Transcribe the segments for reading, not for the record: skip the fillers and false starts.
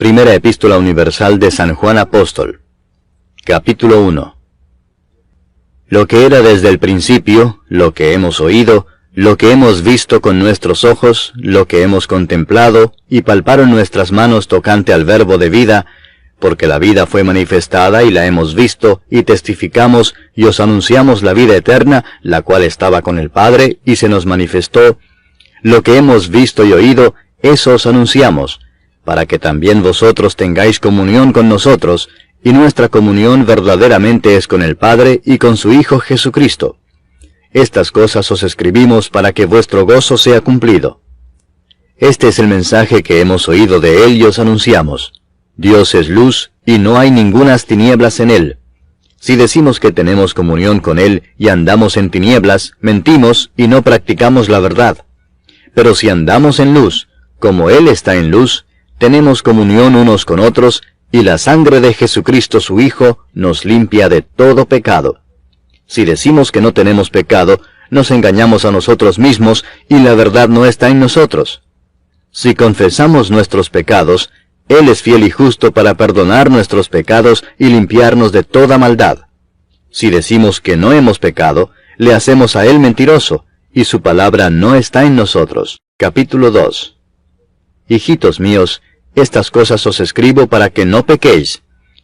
Primera Epístola Universal de San Juan Apóstol. Capítulo 1. Lo que era desde el principio, lo que hemos oído, lo que hemos visto con nuestros ojos, lo que hemos contemplado, y palparon nuestras manos tocante al Verbo de vida, porque la vida fue manifestada y la hemos visto, y testificamos, y os anunciamos la vida eterna, la cual estaba con el Padre, y se nos manifestó. Lo que hemos visto y oído, eso os anunciamos, para que también vosotros tengáis comunión con nosotros, y nuestra comunión verdaderamente es con el Padre y con su Hijo Jesucristo. Estas cosas os escribimos para que vuestro gozo sea cumplido. Este es el mensaje que hemos oído de Él y os anunciamos. Dios es luz, y no hay ningunas tinieblas en Él. Si decimos que tenemos comunión con Él y andamos en tinieblas, mentimos y no practicamos la verdad. Pero si andamos en luz, como Él está en luz, tenemos comunión unos con otros, y la sangre de Jesucristo su Hijo nos limpia de todo pecado. Si decimos que no tenemos pecado, nos engañamos a nosotros mismos, y la verdad no está en nosotros. Si confesamos nuestros pecados, Él es fiel y justo para perdonar nuestros pecados y limpiarnos de toda maldad. Si decimos que no hemos pecado, le hacemos a Él mentiroso, y su palabra no está en nosotros. Capítulo 2. Hijitos míos, estas cosas os escribo para que no pequéis.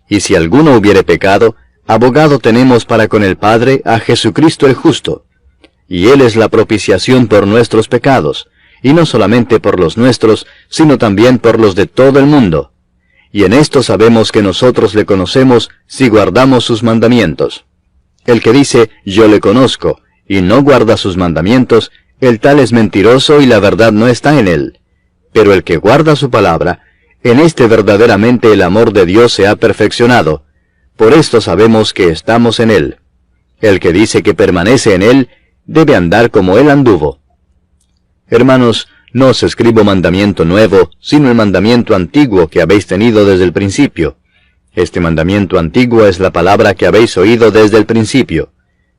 Y si alguno hubiere pecado, abogado tenemos para con el Padre a Jesucristo el justo. Y Él es la propiciación por nuestros pecados, y no solamente por los nuestros, sino también por los de todo el mundo. Y en esto sabemos que nosotros le conocemos si guardamos sus mandamientos. El que dice, yo le conozco, y no guarda sus mandamientos, el tal es mentiroso y la verdad no está en él. Pero el que guarda su palabra, en este verdaderamente el amor de Dios se ha perfeccionado. Por esto sabemos que estamos en Él. El que dice que permanece en Él, debe andar como Él anduvo. Hermanos, no os escribo mandamiento nuevo, sino el mandamiento antiguo que habéis tenido desde el principio. Este mandamiento antiguo es la palabra que habéis oído desde el principio.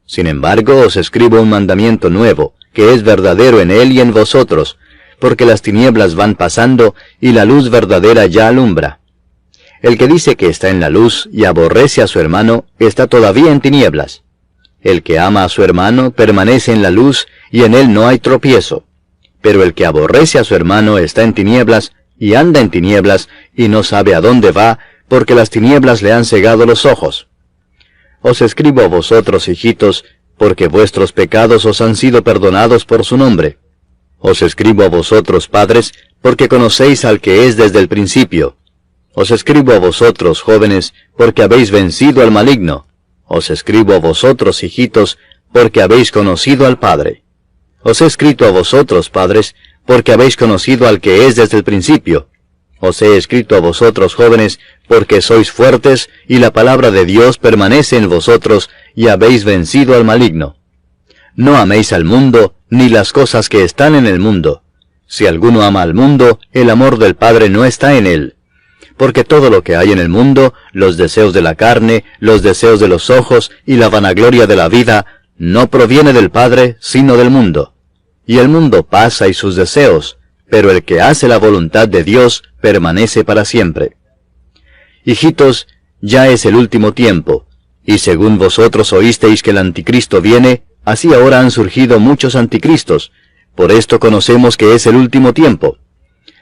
Sin embargo, os escribo un mandamiento nuevo, que es verdadero en Él y en vosotros, porque las tinieblas van pasando y la luz verdadera ya alumbra. El que dice que está en la luz y aborrece a su hermano, está todavía en tinieblas. El que ama a su hermano permanece en la luz y en él no hay tropiezo. Pero el que aborrece a su hermano está en tinieblas y anda en tinieblas y no sabe a dónde va, porque las tinieblas le han cegado los ojos. Os escribo a vosotros, hijitos, porque vuestros pecados os han sido perdonados por su nombre. Os escribo a vosotros, padres, porque conocéis al que es desde el principio. Os escribo a vosotros, jóvenes, porque habéis vencido al maligno. Os escribo a vosotros, hijitos, porque habéis conocido al Padre. Os he escrito a vosotros, padres, porque habéis conocido al que es desde el principio. Os he escrito a vosotros, jóvenes, porque sois fuertes, y la palabra de Dios permanece en vosotros, y habéis vencido al maligno. No améis al mundo, ni las cosas que están en el mundo. Si alguno ama al mundo, el amor del Padre no está en él. Porque todo lo que hay en el mundo, los deseos de la carne, los deseos de los ojos y la vanagloria de la vida, no proviene del Padre, sino del mundo. Y el mundo pasa y sus deseos, pero el que hace la voluntad de Dios permanece para siempre. Hijitos, ya es el último tiempo, y según vosotros oísteis que el anticristo viene, así ahora han surgido muchos anticristos. Por esto conocemos que es el último tiempo.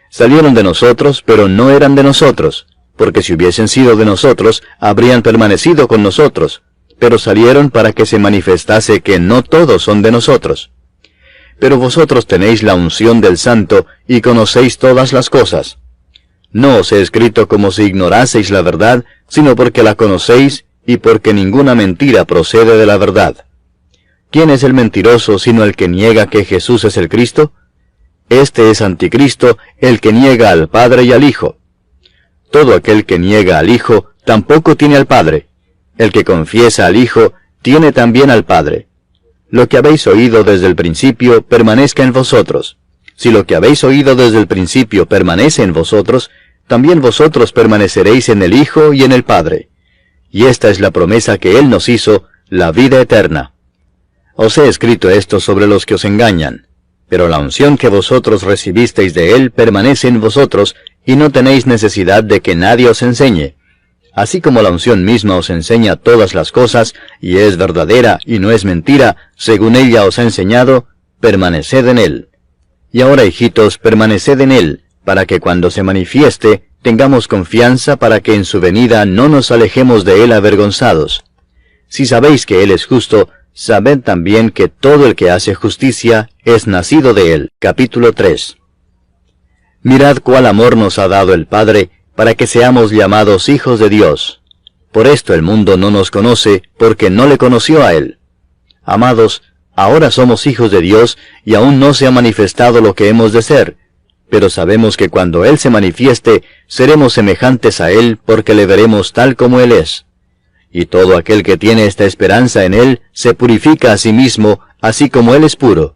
Salieron de nosotros, pero no eran de nosotros, porque si hubiesen sido de nosotros, habrían permanecido con nosotros. Pero salieron para que se manifestase que no todos son de nosotros. Pero vosotros tenéis la unción del Santo, y conocéis todas las cosas. No os he escrito como si ignoraseis la verdad, sino porque la conocéis, y porque ninguna mentira procede de la verdad. ¿Quién es el mentiroso sino el que niega que Jesús es el Cristo? Este es anticristo, el que niega al Padre y al Hijo. Todo aquel que niega al Hijo tampoco tiene al Padre. El que confiesa al Hijo tiene también al Padre. Lo que habéis oído desde el principio permanezca en vosotros. Si lo que habéis oído desde el principio permanece en vosotros, también vosotros permaneceréis en el Hijo y en el Padre. Y esta es la promesa que Él nos hizo, la vida eterna. Os he escrito esto sobre los que os engañan, pero la unción que vosotros recibisteis de Él permanece en vosotros, y no tenéis necesidad de que nadie os enseñe. Así como la unción misma os enseña todas las cosas, y es verdadera y no es mentira, según ella os ha enseñado, permaneced en él. Y ahora, hijitos, permaneced en él, para que cuando se manifieste, tengamos confianza para que en su venida no nos alejemos de él avergonzados. Si sabéis que él es justo, sabed también que todo el que hace justicia es nacido de él. Capítulo 3. Mirad cuál amor nos ha dado el Padre, para que seamos llamados hijos de Dios. Por esto el mundo no nos conoce, porque no le conoció a él. Amados, ahora somos hijos de Dios, y aún no se ha manifestado lo que hemos de ser. Pero sabemos que cuando Él se manifieste, seremos semejantes a Él, porque le veremos tal como Él es. Y todo aquel que tiene esta esperanza en Él, se purifica a sí mismo, así como Él es puro.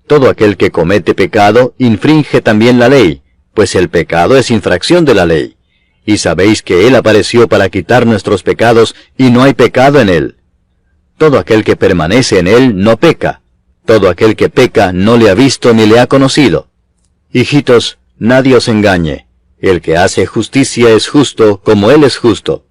Todo aquel que comete pecado, infringe también la ley, pues el pecado es infracción de la ley. Y sabéis que Él apareció para quitar nuestros pecados, y no hay pecado en Él. Todo aquel que permanece en Él no peca. Todo aquel que peca no le ha visto ni le ha conocido. Hijitos, nadie os engañe. El que hace justicia es justo, como Él es justo.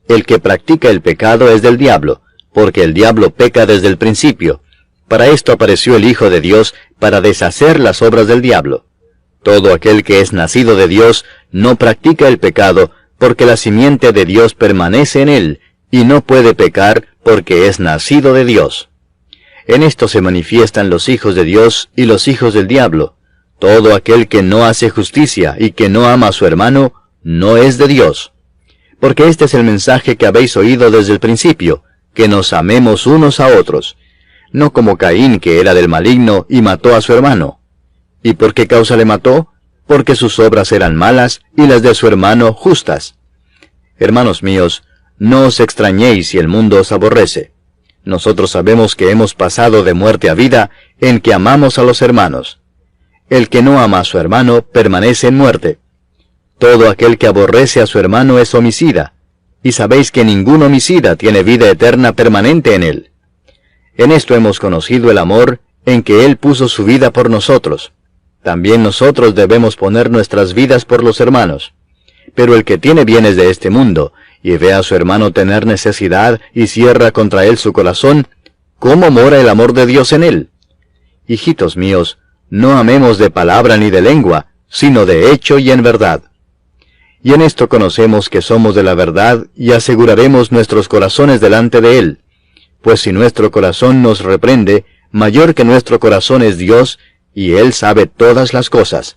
El que practica el pecado es del diablo, porque el diablo peca desde el principio. Para esto apareció el Hijo de Dios, para deshacer las obras del diablo. Todo aquel que es nacido de Dios no practica el pecado, porque la simiente de Dios permanece en él, y no puede pecar, porque es nacido de Dios. En esto se manifiestan los hijos de Dios y los hijos del diablo. Todo aquel que no hace justicia y que no ama a su hermano, no es de Dios. Porque este es el mensaje que habéis oído desde el principio, que nos amemos unos a otros, no como Caín, que era del maligno y mató a su hermano. ¿Y por qué causa le mató? Porque sus obras eran malas y las de su hermano justas. Hermanos míos, no os extrañéis si el mundo os aborrece. Nosotros sabemos que hemos pasado de muerte a vida en que amamos a los hermanos. El que no ama a su hermano permanece en muerte. Todo aquel que aborrece a su hermano es homicida, y sabéis que ningún homicida tiene vida eterna permanente en él. En esto hemos conocido el amor, en que Él puso su vida por nosotros. También nosotros debemos poner nuestras vidas por los hermanos. Pero el que tiene bienes de este mundo, y ve a su hermano tener necesidad, y cierra contra él su corazón, ¿cómo mora el amor de Dios en él? Hijitos míos, no amemos de palabra ni de lengua, sino de hecho y en verdad. Y en esto conocemos que somos de la verdad, y aseguraremos nuestros corazones delante de Él. Pues si nuestro corazón nos reprende, mayor que nuestro corazón es Dios, y Él sabe todas las cosas.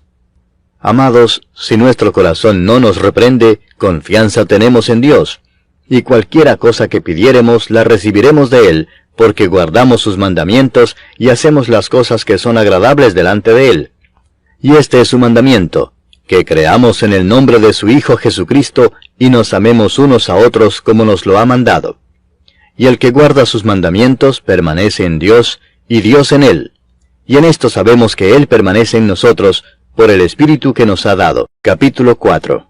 Amados, si nuestro corazón no nos reprende, confianza tenemos en Dios, y cualquiera cosa que pidiéremos la recibiremos de Él, porque guardamos sus mandamientos y hacemos las cosas que son agradables delante de Él. Y este es su mandamiento, que creamos en el nombre de su Hijo Jesucristo, y nos amemos unos a otros como nos lo ha mandado. Y el que guarda sus mandamientos permanece en Dios, y Dios en él. Y en esto sabemos que Él permanece en nosotros, por el Espíritu que nos ha dado. Capítulo 4.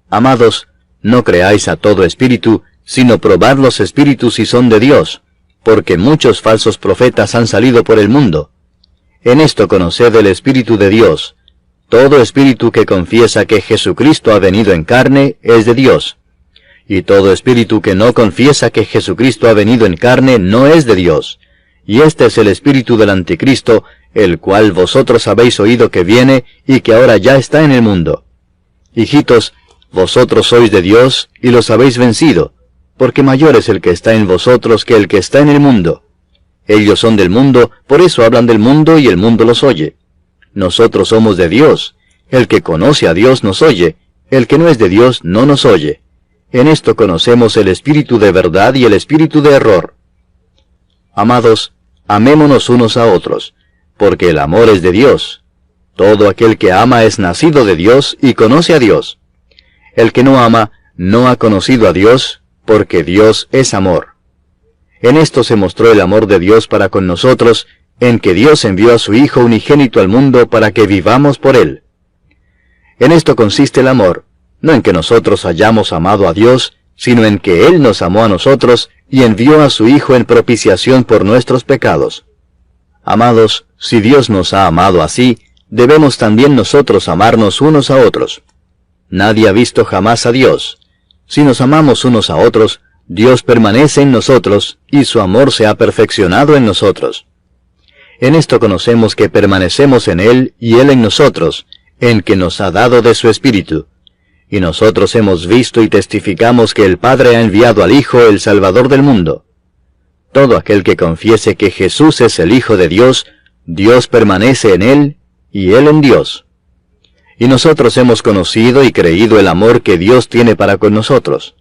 Amados, no creáis a todo espíritu, sino probad los espíritus si son de Dios, porque muchos falsos profetas han salido por el mundo. En esto conoced el Espíritu de Dios. Todo espíritu que confiesa que Jesucristo ha venido en carne es de Dios. Y todo espíritu que no confiesa que Jesucristo ha venido en carne no es de Dios. Y este es el espíritu del anticristo, el cual vosotros habéis oído que viene y que ahora ya está en el mundo. Hijitos, vosotros sois de Dios y los habéis vencido, porque mayor es el que está en vosotros que el que está en el mundo. Ellos son del mundo, por eso hablan del mundo y el mundo los oye. Nosotros somos de Dios. El que conoce a Dios nos oye, el que no es de Dios no nos oye. En esto conocemos el espíritu de verdad y el espíritu de error. Amados, amémonos unos a otros, porque el amor es de Dios. Todo aquel que ama es nacido de Dios y conoce a Dios. El que no ama no ha conocido a Dios, porque Dios es amor. En esto se mostró el amor de Dios para con nosotros, en que Dios envió a su Hijo unigénito al mundo para que vivamos por Él. En esto consiste el amor, no en que nosotros hayamos amado a Dios, sino en que Él nos amó a nosotros y envió a su Hijo en propiciación por nuestros pecados. Amados, si Dios nos ha amado así, debemos también nosotros amarnos unos a otros. Nadie ha visto jamás a Dios. Si nos amamos unos a otros, Dios permanece en nosotros, y su amor se ha perfeccionado en nosotros. En esto conocemos que permanecemos en Él y Él en nosotros, en que nos ha dado de su Espíritu. Y nosotros hemos visto y testificamos que el Padre ha enviado al Hijo, el Salvador del mundo. Todo aquel que confiese que Jesús es el Hijo de Dios, Dios permanece en Él, y Él en Dios. Y nosotros hemos conocido y creído el amor que Dios tiene para con nosotros.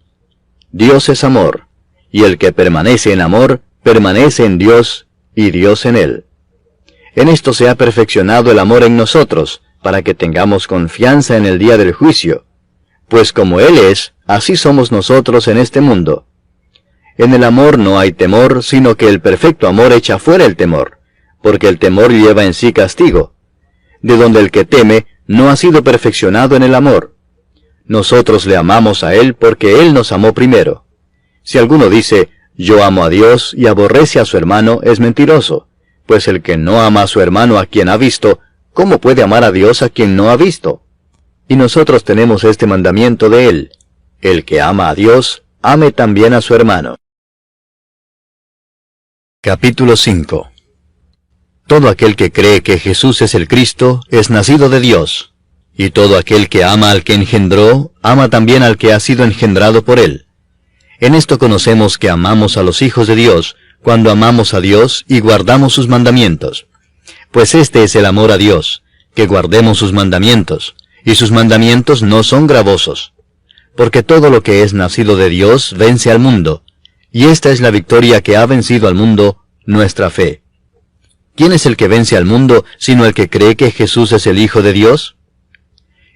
Dios es amor, y el que permanece en amor, permanece en Dios, y Dios en él. En esto se ha perfeccionado el amor en nosotros, para que tengamos confianza en el día del juicio. Pues como Él es, así somos nosotros en este mundo. En el amor no hay temor, sino que el perfecto amor echa fuera el temor, porque el temor lleva en sí castigo, de donde el que teme no ha sido perfeccionado en el amor. Nosotros le amamos a Él porque Él nos amó primero. Si alguno dice, yo amo a Dios y aborrece a su hermano, es mentiroso, pues el que no ama a su hermano a quien ha visto, ¿cómo puede amar a Dios a quien no ha visto? Y nosotros tenemos este mandamiento de Él: el que ama a Dios, ame también a su hermano. Capítulo 5. Todo aquel que cree que Jesús es el Cristo, es nacido de Dios. Y todo aquel que ama al que engendró, ama también al que ha sido engendrado por Él. En esto conocemos que amamos a los hijos de Dios, cuando amamos a Dios y guardamos sus mandamientos. Pues este es el amor a Dios, que guardemos sus mandamientos, y sus mandamientos no son gravosos. Porque todo lo que es nacido de Dios vence al mundo, y esta es la victoria que ha vencido al mundo, nuestra fe. ¿Quién es el que vence al mundo, sino el que cree que Jesús es el Hijo de Dios?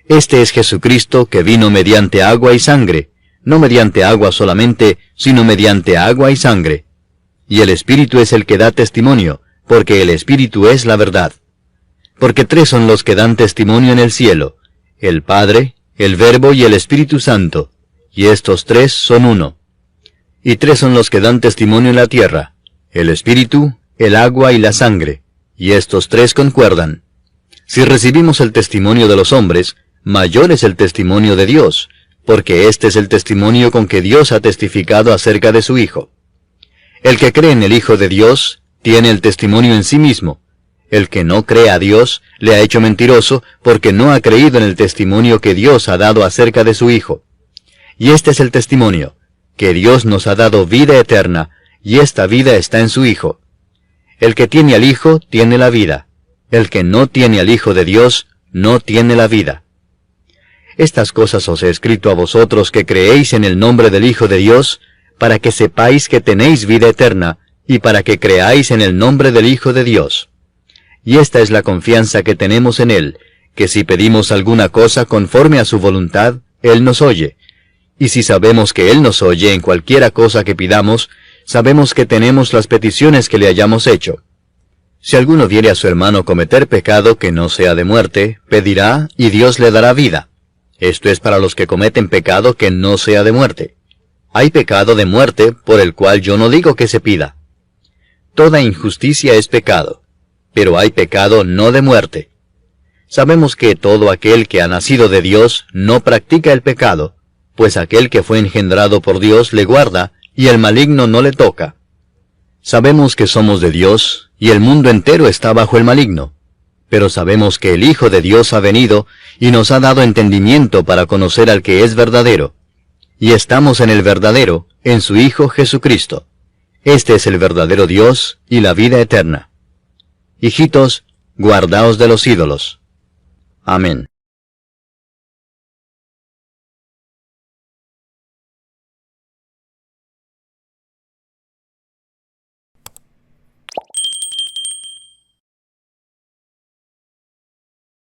Este es Jesucristo, que vino mediante agua y sangre, no mediante agua solamente, sino mediante agua y sangre. Y el Espíritu es el que da testimonio, porque el Espíritu es la verdad. Porque tres son los que dan testimonio en el cielo: el Padre, el Verbo y el Espíritu Santo, y estos tres son uno. Y tres son los que dan testimonio en la tierra: el Espíritu, el agua y la sangre, y estos tres concuerdan. Si recibimos el testimonio de los hombres, mayor es el testimonio de Dios, porque este es el testimonio con que Dios ha testificado acerca de su Hijo. El que cree en el Hijo de Dios, tiene el testimonio en sí mismo. El que no cree a Dios, le ha hecho mentiroso, porque no ha creído en el testimonio que Dios ha dado acerca de su Hijo. Y este es el testimonio, que Dios nos ha dado vida eterna, y esta vida está en su Hijo. El que tiene al Hijo, tiene la vida. El que no tiene al Hijo de Dios, no tiene la vida. Estas cosas os he escrito a vosotros que creéis en el nombre del Hijo de Dios, para que sepáis que tenéis vida eterna, y para que creáis en el nombre del Hijo de Dios. Y esta es la confianza que tenemos en Él, que si pedimos alguna cosa conforme a su voluntad, Él nos oye. Y si sabemos que Él nos oye en cualquiera cosa que pidamos, sabemos que tenemos las peticiones que le hayamos hecho. Si alguno viere a su hermano cometer pecado que no sea de muerte, pedirá, y Dios le dará vida. Esto es para los que cometen pecado que no sea de muerte. Hay pecado de muerte, por el cual yo no digo que se pida. Toda injusticia es pecado, pero hay pecado no de muerte. Sabemos que todo aquel que ha nacido de Dios no practica el pecado, pues aquel que fue engendrado por Dios le guarda, y el maligno no le toca. Sabemos que somos de Dios, y el mundo entero está bajo el maligno. Pero sabemos que el Hijo de Dios ha venido, y nos ha dado entendimiento para conocer al que es verdadero. Y estamos en el verdadero, en su Hijo Jesucristo. Este es el verdadero Dios y la vida eterna. Hijitos, guardaos de los ídolos. Amén.